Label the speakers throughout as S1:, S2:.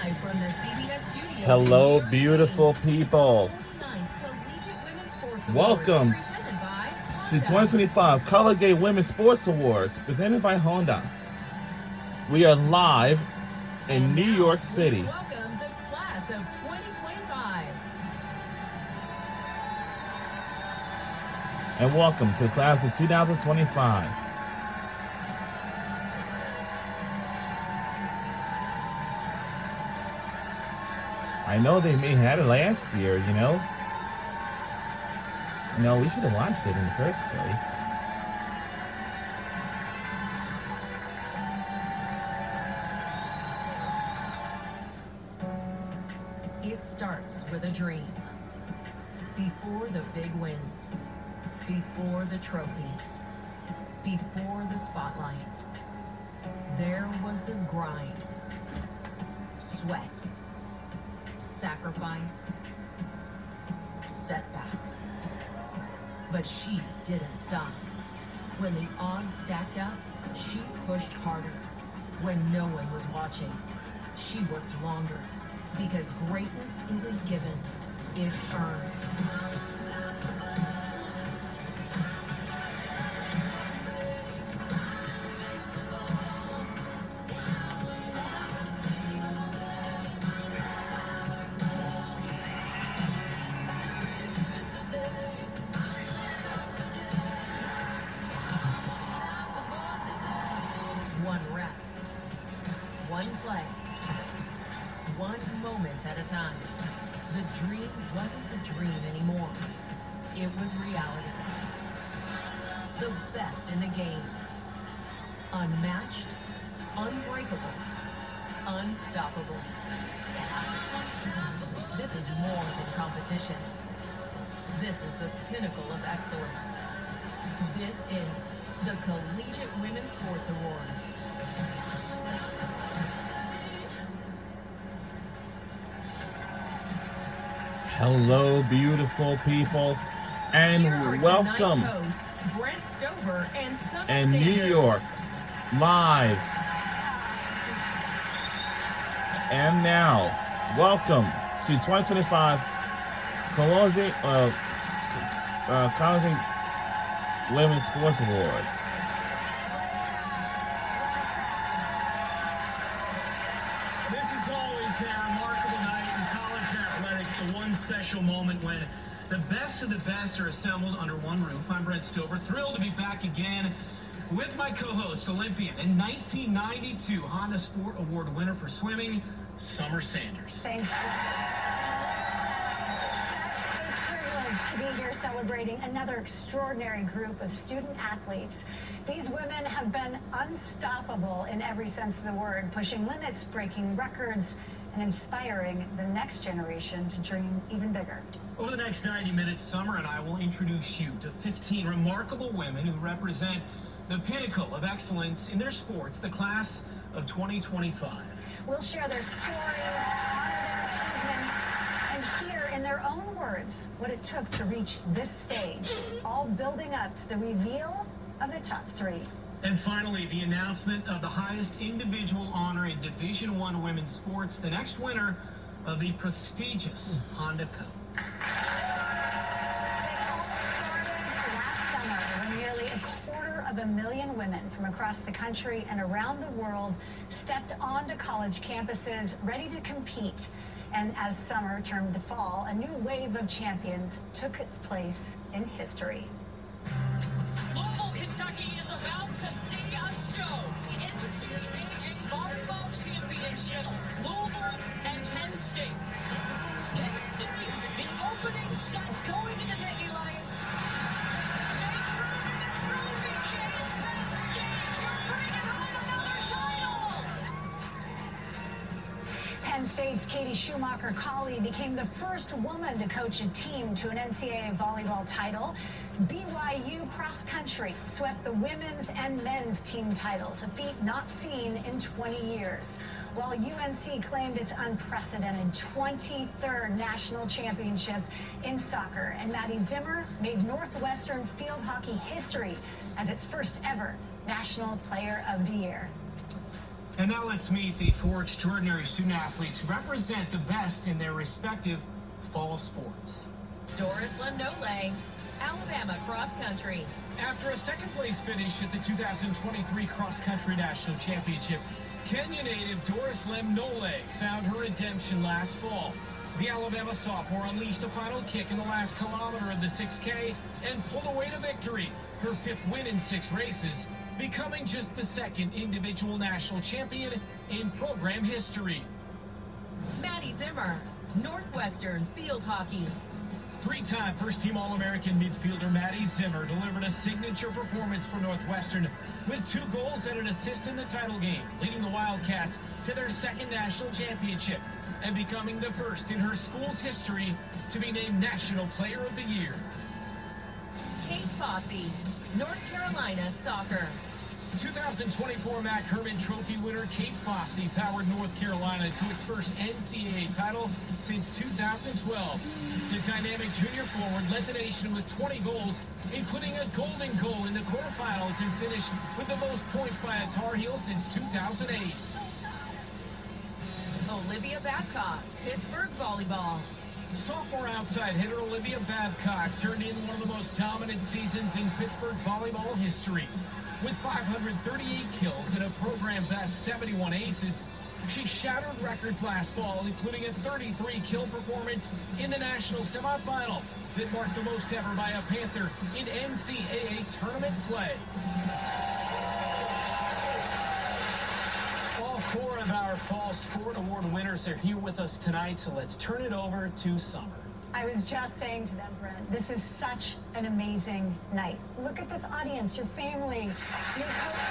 S1: Live from the CBS studios.
S2: Hello, beautiful people. Welcome to 2025 Collegiate Women's Sports Awards presented by Honda. We are live in New York City.
S1: Welcome the class of 2025.
S2: And welcome to the class of 2025. I know they may have had it last year, you know. No, we should have watched it in the first place.
S1: It starts with a dream. Before the big wins, before the trophies, before the spotlight, there was the grind, sweat, sacrifice, setbacks. But she didn't stop. When the odds stacked up, she pushed harder. When no one was watching, she worked longer. Because greatness isn't given, it's earned. One rep, one play, one moment at a time. The dream wasn't a dream anymore. It was reality. The best in the game. Unmatched, unbreakable, unstoppable. This is more than competition. This is the pinnacle of excellence. This is the Collegiate Women's Sports Awards.
S2: Hello, beautiful people, and welcome in New York, live. And now, welcome to 2025 Collegiate Women's Sports Awards.
S3: This is always a remarkable night in college athletics, the one special moment when the best of the best are assembled under one roof. I'm Brent Stover, thrilled to be back again with my co-host, Olympian and 1992 Honda Sport Award winner for swimming, Summer Sanders.
S4: Thanks. To be here celebrating another extraordinary group of student athletes. These women have been unstoppable in every sense of the word, pushing limits, breaking records, and inspiring the next generation to dream even bigger.
S3: Over the next 90 minutes, Summer and I will introduce you to 15 remarkable women who represent the pinnacle of excellence in their sports, the class of 2025.
S4: We'll share their story, honor their achievements, and hear in their own words what it took to reach this stage, all building up to the reveal of the top three.
S3: And finally, the announcement of the highest individual honor in Division I women's sports, the next winner of the prestigious Honda Cup.
S4: Last summer, when nearly 250,000 women from across the country and around the world stepped onto college campuses ready to compete. And as summer turned to fall, a new wave of champions took its place in history.
S5: Louisville, Kentucky is about to see a show. The NCAA Volleyball Championship, Louisville and Penn State. Penn State, the opening set going to the Nittany Lions. The trophy case, Penn State, you're bringing home another title.
S4: Penn State's Katie Schumacher-Colley became the first woman to coach a team to an NCAA volleyball title. BYU cross country swept the women's and men's team titles, a feat not seen in 20 years. While UNC claimed its unprecedented 23rd national championship in soccer, and Maddie Zimmer made Northwestern field hockey history as its first ever National Player of the Year.
S3: And now let's meet the four extraordinary student athletes who represent the best in their respective fall sports.
S1: Doris Lemnole, Alabama cross country.
S3: After a second-place finish at the 2023 cross-country national championship, Kenya native Doris Lemnole found her redemption last fall. The Alabama sophomore unleashed a final kick in the last kilometer of the 6K and pulled away to victory, her fifth win in 6 races, becoming just the second individual national champion in program history.
S1: Maddie Zimmer, Northwestern field hockey.
S3: 3-time first-team All-American midfielder Maddie Zimmer delivered a signature performance for Northwestern with 2 goals and an assist in the title game, leading the Wildcats to their second national championship and becoming the first in her school's history to be named National Player of the Year.
S1: Kate Fossey, North Carolina soccer.
S3: 2024 Mac Herman Trophy winner Kate Fossey powered North Carolina to its first NCAA title since 2012. The dynamic junior forward led the nation with 20 goals, including a golden goal in the quarterfinals, and finished with the most points by a Tar Heel since 2008.
S1: Olivia Babcock, Pittsburgh volleyball.
S3: Sophomore outside hitter Olivia Babcock turned in one of the most dominant seasons in Pittsburgh volleyball history. With 538 kills and a program best 71 aces, she shattered records last fall, including a 33-kill performance in the national semifinal that marked the most ever by a Panther in NCAA tournament play. All 4 of our Fall Sport Award winners are here with us tonight, so let's turn it over to Summer.
S4: I was just saying to them, Brent, this is such an amazing night. Look at this audience, your family, your coaches.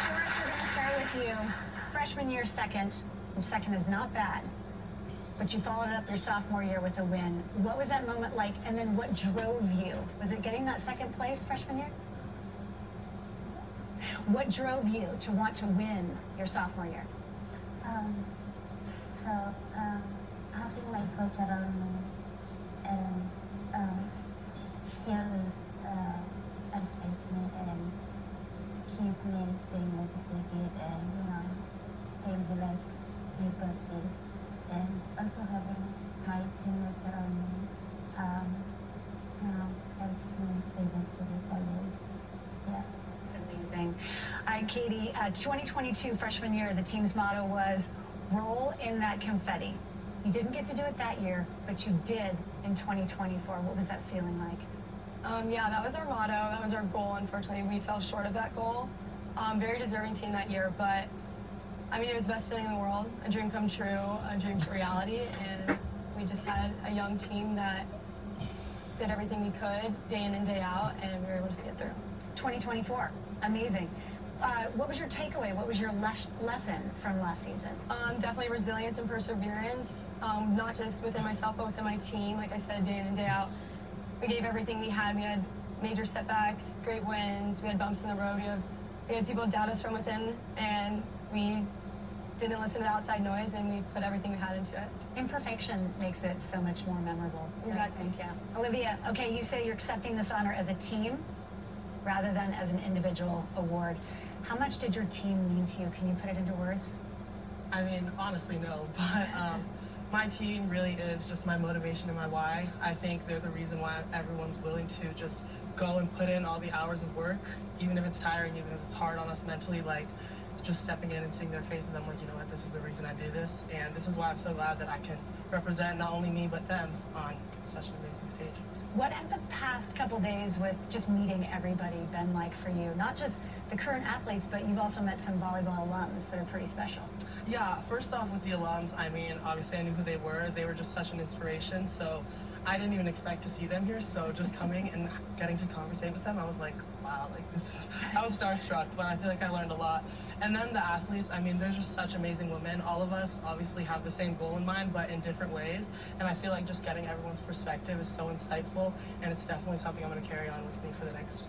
S4: Doris, we're going to start with you. Freshman year second, and second is not bad, but you followed up your sophomore year with a win. What was that moment like, and then what drove you? Was it getting that second place freshman year? What drove you to want to win your sophomore year?
S6: Having my coach around me and he always advise me and keep me staying motivated, and he'll be like, you got this. And also having my teammates around me helps me stay motivated always. Yeah.
S4: It's amazing. All right, Katie, 2022 freshman year, the team's motto was roll in that confetti. You didn't get to do it that year, but you did in 2024. What was that feeling like?
S7: Yeah, that was our motto. That was our goal. Unfortunately, we fell short of that goal. Very deserving team that year, but I mean, it was the best feeling in the world. A dream come true, a dream to reality, and we just had a young team that did everything we could day in and day out, and we were able to see it through.
S4: 2024, amazing. What was your takeaway? What was your lesson from last season?
S7: Definitely resilience and perseverance, not just within myself, but within my team. Like I said, day in and day out, we gave everything we had. We had major setbacks, great wins. We had bumps in the road. We had people doubt us from within, and we didn't listen to the outside noise, and we put everything we had into it.
S4: Imperfection makes it so much more memorable.
S7: Exactly.
S4: Yeah. Olivia, okay, you say you're accepting this honor as a team rather than as an individual award. How much did your team mean to you? Can you put it into words?
S8: I mean, honestly, no. But my team really is just my motivation and my why. I think they're the reason why everyone's willing to just go and put in all the hours of work, even if it's tiring, even if it's hard on us mentally, like just stepping in and seeing their faces. I'm like, you know what, this is the reason I do this. And this is why I'm so glad that I can represent not only me, but them on such an amazing stage.
S4: What have the past couple days with just meeting everybody been like for you? Not just the current athletes, but you've also met some volleyball alums that are pretty special.
S8: Yeah, first off with the alums, I mean, obviously I knew who they were. They were just such an inspiration. So I didn't even expect to see them here. So just coming and getting to conversate with them, I was like, wow, like this is, I was starstruck, but I feel like I learned a lot. And then the athletes, I mean, they're just such amazing women. All of us obviously have the same goal in mind, but in different ways. And I feel like just getting everyone's perspective is so insightful, and it's definitely something I'm going to carry on with me for the next,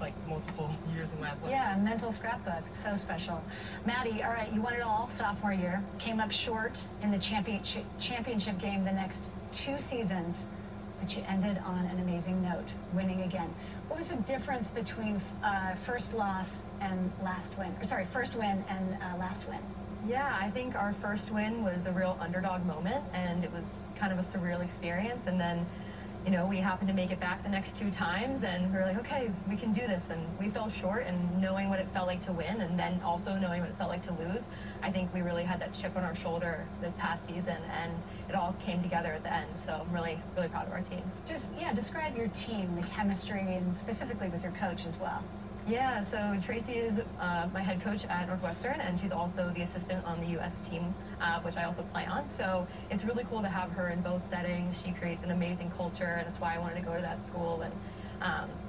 S8: like, multiple years in my life.
S4: Yeah, mental scrapbook, so special. Maddie, all right, you won it all sophomore year, came up short in the championship game the next 2 seasons. but you ended on an amazing note, winning again. What was the difference between first loss and last win? Or sorry, first win and last win?
S7: Yeah, I think our first win was a real underdog moment, and it was kind of a surreal experience. And then, you know, we happened to make it back the next 2 times, and we were like, okay, we can do this. And we fell short, and knowing what it felt like to win, and then also knowing what it felt like to lose, I think we really had that chip on our shoulder this past season, and it all came together at the end. So I'm really, really proud of our team.
S4: Just, yeah, describe your team, the chemistry, and specifically with your coach as well.
S7: Yeah, so Tracy is my head coach at Northwestern, and she's also the assistant on the U.S. team, which I also play on. So it's really cool to have her in both settings. She creates an amazing culture, and that's why I wanted to go to that school. And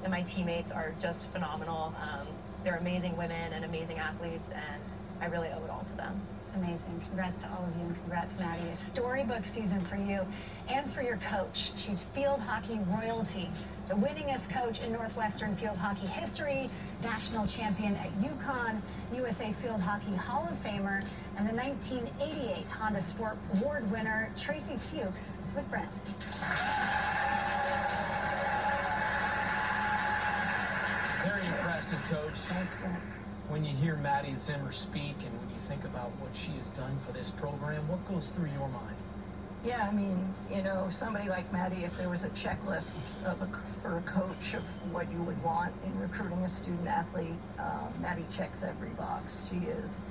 S7: my teammates are just phenomenal. They're amazing women and amazing athletes, and I really owe it all to them.
S4: Amazing. Congrats to all of you, and congrats, Maddie. A storybook season for you and for your coach. She's field hockey royalty, the winningest coach in Northwestern field hockey history, national champion at UConn, USA Field Hockey Hall of Famer, and the 1988 Honda Sport Award winner, Tracy Fuchs with Brent.
S3: Very impressive, Coach.
S4: Thanks, Brent.
S3: When you hear Maddie Zimmer speak and when you think about what she has done for this program, what goes through your mind?
S9: Yeah, I mean, you know, somebody like Maddie, if there was a checklist for a coach of what you would want in recruiting a student athlete, Maddie checks every box. She is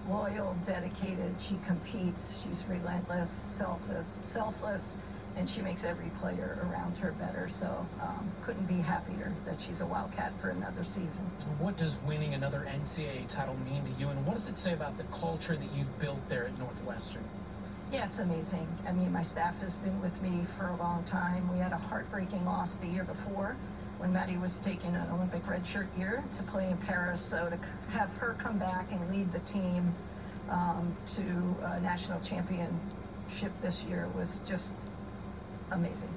S9: loyal, dedicated, she competes, she's relentless, selfless, and she makes every player around her better. So couldn't be happier that she's a Wildcat for another season.
S3: What does winning another NCAA title mean to you, and what does it say about the culture that you've built there at Northwestern?
S9: Yeah, it's amazing. I mean, my staff has been with me for a long time. We had a heartbreaking loss the year before when Maddie was taking an Olympic redshirt year to play in Paris. So to have her come back and lead the team to a national championship this year was just amazing.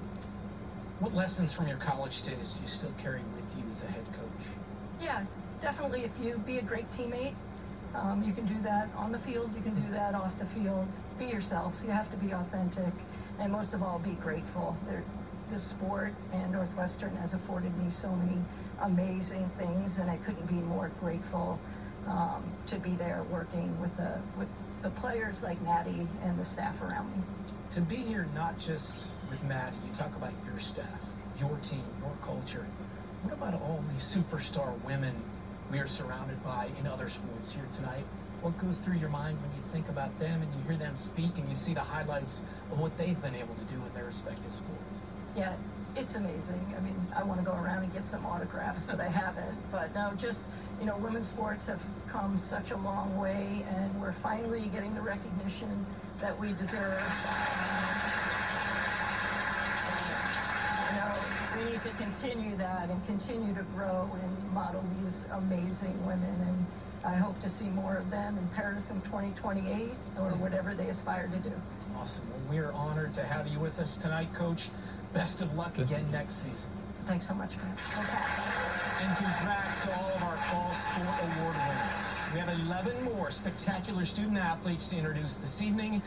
S3: What lessons from your college days do you still carry with you as a head coach?
S9: Yeah, definitely. If you be a great teammate, you can do that on the field, you can do that off the field. Be yourself. You have to be authentic, and most of all, be grateful. This sport and Northwestern has afforded me so many amazing things, and I couldn't be more grateful to be there working with the players like Maddie and the staff around me.
S3: To be here not just with Maddie, you talk about your staff, your team, your culture. What about all these superstar women we are surrounded by in other sports here tonight? What goes through your mind when you think about them and you hear them speak and you see the highlights of what they've been able to do in their respective sports?
S9: Yeah, it's amazing. I mean, I want to go around and get some autographs, but I haven't. But no, just, you know, women's sports have come such a long way, and we're finally getting the recognition that we deserve. You know, we need to continue that and continue to grow and model these amazing women, and I hope to see more of them in Paris in 2028 or whatever they aspire to do.
S3: Awesome. Well, we are honored to have you with us tonight, Coach. Best of luck again next season.
S9: Thanks so much, man.
S3: And congrats to all of our Fall Sport Award winners. We have 11 more spectacular student athletes to introduce this evening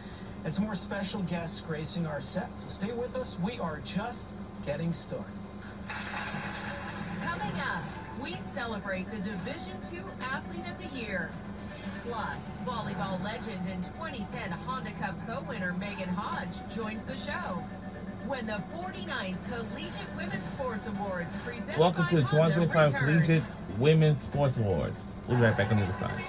S3: and some more special guests gracing our set. So stay with us. We are just getting started.
S1: Coming up, we celebrate the Division II Athlete of the Year. Plus, volleyball legend and 2010 Honda Cup co-winner Megan Hodge joins the show. When the 49th Collegiate Women's Sports Awards present
S2: Welcome to the 2025 Collegiate Women's Sports Awards. We'll be right back on the other side.